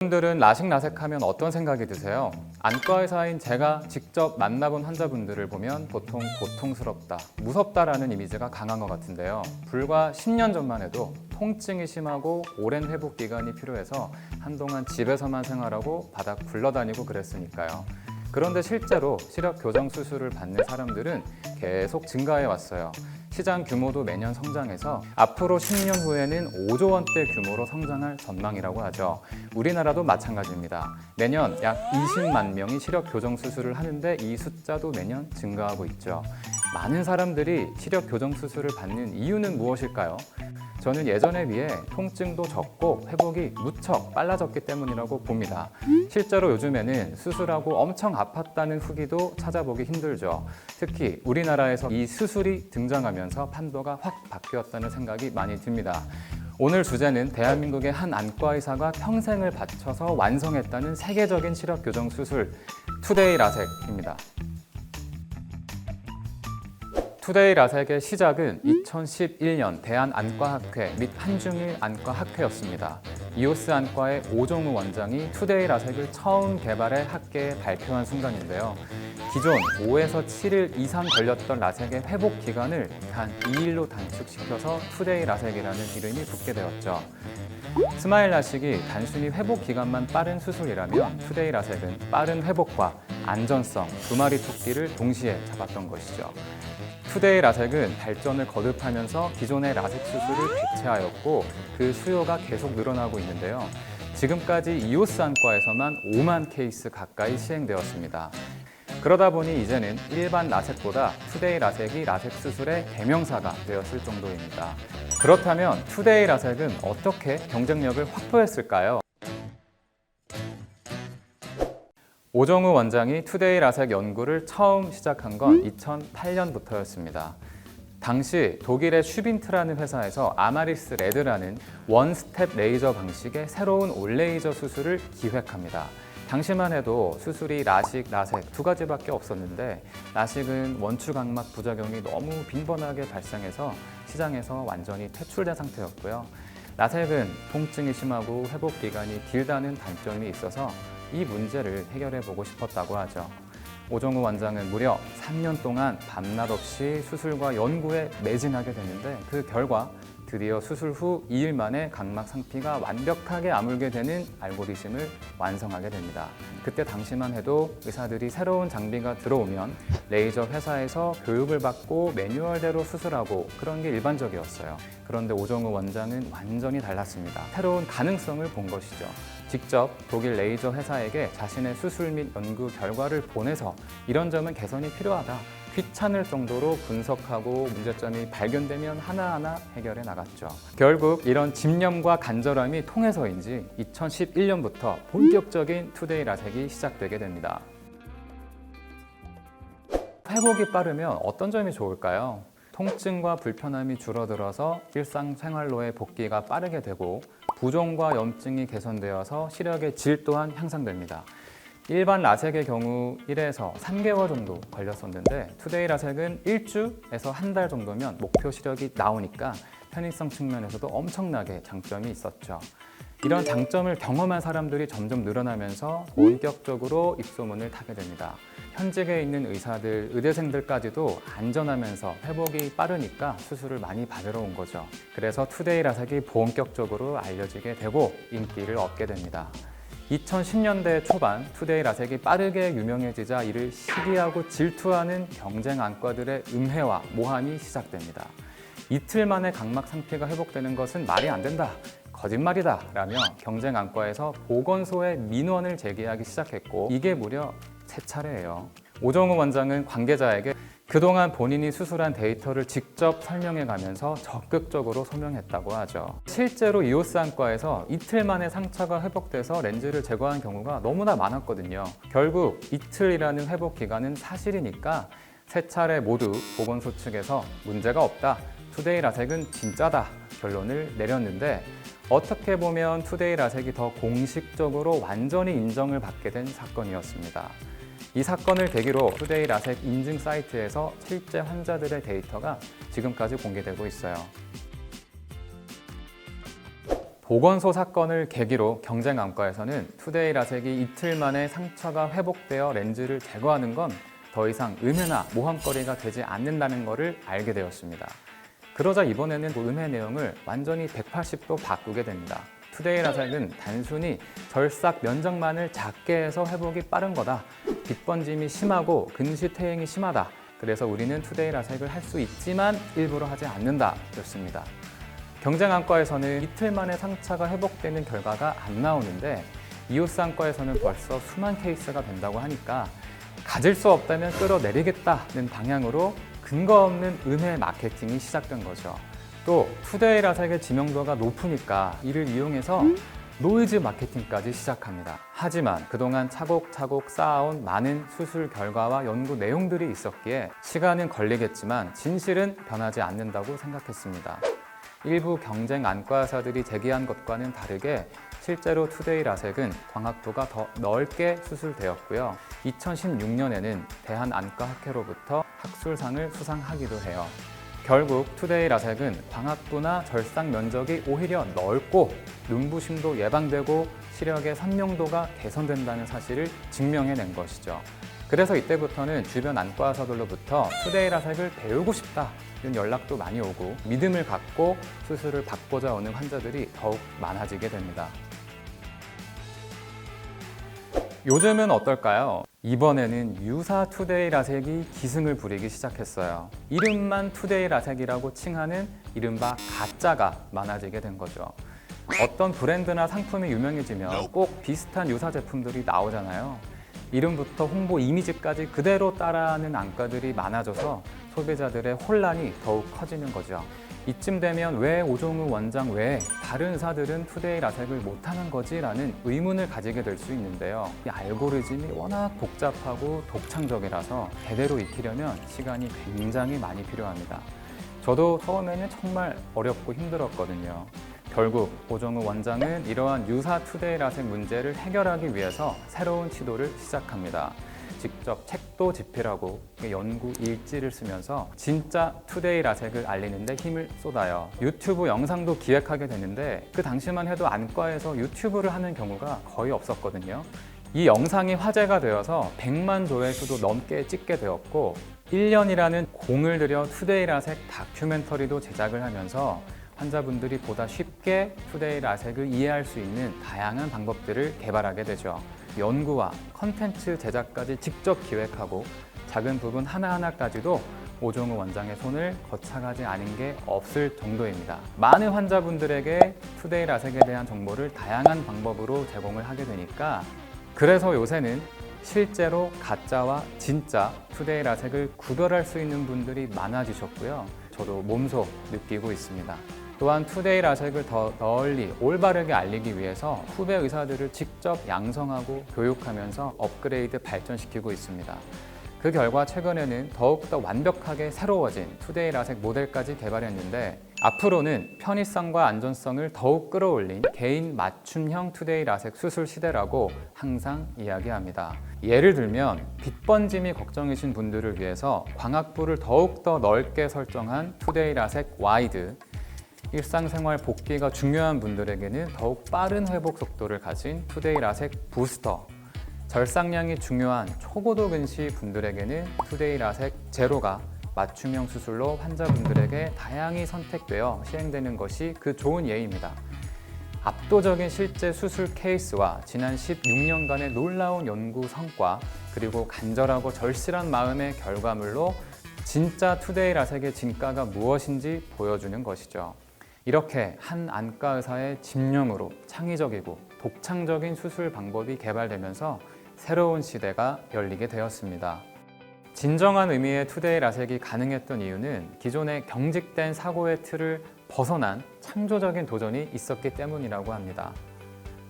분들은 라식 라섹하면 어떤 생각이 드세요? 안과 의사인 제가 직접 만나본 환자분들을 보면 보통 고통스럽다, 무섭다라는 이미지가 강한 것 같은데요. 불과 10년 전만 해도 통증이 심하고 오랜 회복 기간이 필요해서 한동안 집에서만 생활하고 바닥 굴러다니고 그랬으니까요. 그런데 실제로 시력 교정 수술을 받는 사람들은 계속 증가해 왔어요. 시장 규모도 매년 성장해서 앞으로 10년 후에는 5조 원대 규모로 성장할 전망이라고 하죠. 우리나라도 마찬가지입니다. 매년 약 20만 명이 시력 교정 수술을 하는데 이 숫자도 매년 증가하고 있죠. 많은 사람들이 시력 교정 수술을 받는 이유는 무엇일까요? 저는 예전에 비해 통증도 적고 회복이 무척 빨라졌기 때문이라고 봅니다. 실제로 요즘에는 수술하고 엄청 아팠다는 후기도 찾아보기 힘들죠. 특히 우리나라에서 이 수술이 등장하면서 판도가 확 바뀌었다는 생각이 많이 듭니다. 오늘 주제는 대한민국의 한 안과 의사가 평생을 바쳐서 완성했다는 세계적인 시력 교정 수술 투데이 라섹입니다. 투데이 라섹의 시작은 2011년 대한안과학회 및 한중일 안과학회였습니다. 이오스 안과의 오종우 원장이 투데이 라섹을 처음 개발해 학계에 발표한 순간인데요. 기존 5에서 7일 이상 걸렸던 라섹의 회복 기간을 단 2일로 단축시켜서 투데이 라섹이라는 이름이 붙게 되었죠. 스마일 라식이 단순히 회복 기간만 빠른 수술이라면 투데이 라섹은 빠른 회복과 안전성 두 마리 토끼를 동시에 잡았던 것이죠. 투데이 라섹은 발전을 거듭하면서 기존의 라섹 수술을 대체하였고 그 수요가 계속 늘어나고 있는데요. 지금까지 이오스 안과에서만 5만 케이스 가까이 시행되었습니다. 그러다 보니 이제는 일반 라섹보다 투데이 라섹이 라섹 수술의 대명사가 되었을 정도입니다. 그렇다면 투데이 라섹은 어떻게 경쟁력을 확보했을까요? 오종우 원장이 투데이 라섹 연구를 처음 시작한 건 2008년부터였습니다. 당시 독일의 슈빈트라는 회사에서 아마리스 레드라는 원스텝 레이저 방식의 새로운 올레이저 수술을 기획합니다. 당시만 해도 수술이 라식, 라섹 두 가지밖에 없었는데 라식은 원추각막 부작용이 너무 빈번하게 발생해서 시장에서 완전히 퇴출된 상태였고요. 라섹은 통증이 심하고 회복 기간이 길다는 단점이 있어서 이 문제를 해결해 보고 싶었다고 하죠. 오종우 원장은 무려 3년 동안 밤낮 없이 수술과 연구에 매진하게 됐는데 그 결과 드디어 수술 후 2일 만에 각막 상피가 완벽하게 아물게 되는 알고리즘을 완성하게 됩니다. 그때 당시만 해도 의사들이 새로운 장비가 들어오면 레이저 회사에서 교육을 받고 매뉴얼대로 수술하고 그런 게 일반적이었어요. 그런데 오종우 원장은 완전히 달랐습니다. 새로운 가능성을 본 것이죠. 직접 독일 레이저 회사에게 자신의 수술 및 연구 결과를 보내서 이런 점은 개선이 필요하다. 귀찮을 정도로 분석하고 문제점이 발견되면 하나하나 해결해 나갔죠. 결국 이런 집념과 간절함이 통해서인지 2011년부터 본격적인 투데이 라섹이 시작되게 됩니다. 회복이 빠르면 어떤 점이 좋을까요? 통증과 불편함이 줄어들어서 일상생활로의 복귀가 빠르게 되고 부종과 염증이 개선되어서 시력의 질 또한 향상됩니다. 일반 라섹의 경우 1에서 3개월 정도 걸렸었는데 투데이 라섹은 1주에서 한 달 정도면 목표 시력이 나오니까 편의성 측면에서도 엄청나게 장점이 있었죠. 이런 장점을 경험한 사람들이 점점 늘어나면서 본격적으로 입소문을 타게 됩니다. 현직에 있는 의사들, 의대생들까지도 안전하면서 회복이 빠르니까 수술을 많이 받으러 온 거죠. 그래서 투데이 라섹이 본격적으로 알려지게 되고 인기를 얻게 됩니다. 2010년대 초반 투데이 라섹이 빠르게 유명해지자 이를 시기하고 질투하는 경쟁 안과들의 음해와 모함이 시작됩니다. 이틀 만에 각막 상피가 회복되는 것은 말이 안 된다. 거짓말이다 라며 경쟁 안과에서 보건소에 민원을 제기하기 시작했고 이게 무려 3차례예요. 오종우 원장은 관계자에게 그동안 본인이 수술한 데이터를 직접 설명해가면서 적극적으로 소명했다고 하죠. 실제로 이오스 안과에서 이틀 만에 상처가 회복돼서 렌즈를 제거한 경우가 너무나 많았거든요. 결국 이틀이라는 회복 기간은 사실이니까 3차례 모두 보건소 측에서 문제가 없다. 투데이 라섹은 진짜다. 결론을 내렸는데 어떻게 보면 투데이 라섹이 더 공식적으로 완전히 인정을 받게 된 사건이었습니다. 이 사건을 계기로 투데이 라섹 인증 사이트에서 실제 환자들의 데이터가 지금까지 공개되고 있어요. 보건소 사건을 계기로 경쟁안과에서는 투데이 라섹이 이틀 만에 상처가 회복되어 렌즈를 제거하는 건 더 이상 음해나 모함거리가 되지 않는다는 것을 알게 되었습니다. 그러자 이번에는 음해 내용을 완전히 180도 바꾸게 됩니다. 투데이 라섹은 단순히 절삭 면적만을 작게 해서 회복이 빠른 거다. 빛 번짐이 심하고 근시 퇴행이 심하다. 그래서 우리는 투데이 라섹을 할 수 있지만 일부러 하지 않는다. 였습니다. 경쟁안과에서는 이틀 만에 상처가 회복되는 결과가 안 나오는데 이오스안과에서는 벌써 수만 케이스가 된다고 하니까 가질 수 없다면 끌어내리겠다는 방향으로 근거 없는 음해 마케팅이 시작된 거죠. 또 투데이 라섹의 지명도가 높으니까 이를 이용해서 노이즈 마케팅까지 시작합니다. 하지만 그동안 차곡차곡 쌓아온 많은 수술 결과와 연구 내용들이 있었기에 시간은 걸리겠지만 진실은 변하지 않는다고 생각했습니다. 일부 경쟁 안과의사들이 제기한 것과는 다르게 실제로 투데이 라섹은 광학도가 더 넓게 수술되었고요. 2016년에는 대한안과학회로부터 학술상을 수상하기도 해요. 결국 투데이 라섹은 광학도나 절삭 면적이 오히려 넓고 눈부심도 예방되고 시력의 선명도가 개선된다는 사실을 증명해낸 것이죠. 그래서 이때부터는 주변 안과의사들로부터 투데이 라섹을 배우고 싶다 이런 연락도 많이 오고 믿음을 갖고 수술을 받고자 오는 환자들이 더욱 많아지게 됩니다. 요즘은 어떨까요? 이번에는 유사 투데이 라섹이 기승을 부리기 시작했어요. 이름만 투데이 라섹이라고 칭하는 이른바 가짜가 많아지게 된 거죠. 어떤 브랜드나 상품이 유명해지면 꼭 비슷한 유사 제품들이 나오잖아요. 이름부터 홍보 이미지까지 그대로 따라하는 안과들이 많아져서 소비자들의 혼란이 더욱 커지는 거죠. 이쯤 되면 왜 오종우 원장 외에 다른 의사들은 투데이 라섹을 못하는 거지? 라는 의문을 가지게 될 수 있는데요. 이 알고리즘이 워낙 복잡하고 독창적이라서 제대로 익히려면 시간이 굉장히 많이 필요합니다. 저도 처음에는 정말 어렵고 힘들었거든요. 결국 오종우 원장은 이러한 유사 투데이 라섹 문제를 해결하기 위해서 새로운 시도를 시작합니다. 직접 책도 집필하고 연구 일지를 쓰면서 진짜 투데이 라섹을 알리는 데 힘을 쏟아요. 유튜브 영상도 기획하게 되는데 그 당시만 해도 안과에서 유튜브를 하는 경우가 거의 없었거든요. 이 영상이 화제가 되어서 100만 조회수도 넘게 찍게 되었고 1년이라는 공을 들여 투데이 라섹 다큐멘터리도 제작을 하면서 환자분들이 보다 쉽게 투데이 라섹을 이해할 수 있는 다양한 방법들을 개발하게 되죠. 연구와 컨텐츠 제작까지 직접 기획하고 작은 부분 하나하나까지도 오종우 원장의 손을 거쳐가지 않은 게 없을 정도입니다. 많은 환자분들에게 투데이 라섹에 대한 정보를 다양한 방법으로 제공을 하게 되니까 그래서 요새는 실제로 가짜와 진짜 투데이 라섹을 구별할 수 있는 분들이 많아지셨고요. 저도 몸소 느끼고 있습니다. 또한 투데이 라섹을 더 널리 올바르게 알리기 위해서 후배 의사들을 직접 양성하고 교육하면서 업그레이드 발전시키고 있습니다. 그 결과 최근에는 더욱더 완벽하게 새로워진 투데이 라섹 모델까지 개발했는데 앞으로는 편의성과 안전성을 더욱 끌어올린 개인 맞춤형 투데이 라섹 수술 시대라고 항상 이야기합니다. 예를 들면 빛 번짐이 걱정이신 분들을 위해서 광학도를 더욱더 넓게 설정한 투데이 라섹 와이드, 일상생활 복귀가 중요한 분들에게는 더욱 빠른 회복 속도를 가진 투데이 라섹 부스터, 절삭량이 중요한 초고도 근시 분들에게는 투데이 라섹 제로가 맞춤형 수술로 환자분들에게 다양히 선택되어 시행되는 것이 그 좋은 예입니다. 압도적인 실제 수술 케이스와 지난 16년간의 놀라운 연구 성과 그리고 간절하고 절실한 마음의 결과물로 진짜 투데이 라섹의 진가가 무엇인지 보여주는 것이죠. 이렇게 한 안과 의사의 집념으로 창의적이고 독창적인 수술 방법이 개발되면서 새로운 시대가 열리게 되었습니다. 진정한 의미의 투데이 라섹이 가능했던 이유는 기존의 경직된 사고의 틀을 벗어난 창조적인 도전이 있었기 때문이라고 합니다.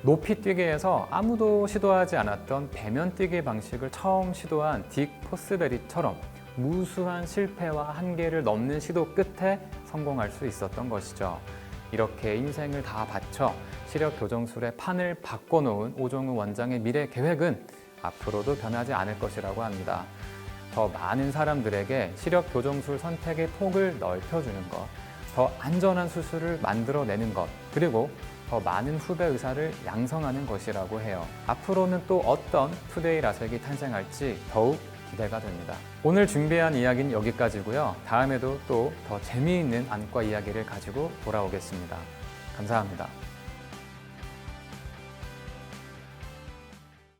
높이 뛰기에서 아무도 시도하지 않았던 배면 뛰기 방식을 처음 시도한 딕 포스베리처럼 무수한 실패와 한계를 넘는 시도 끝에 성공할 수 있었던 것이죠. 이렇게 인생을 다 바쳐 시력 교정술의 판을 바꿔놓은 오종우 원장의 미래 계획은 앞으로도 변하지 않을 것이라고 합니다. 더 많은 사람들에게 시력 교정술 선택의 폭을 넓혀주는 것, 더 안전한 수술을 만들어내는 것, 그리고 더 많은 후배 의사를 양성하는 것이라고 해요. 앞으로는 또 어떤 투데이 라섹이 탄생할지 더욱 기대가 됩니다. 오늘 준비한 이야기는 여기까지고요. 다음에도 또 더 재미있는 안과 이야기를 가지고 돌아오겠습니다. 감사합니다.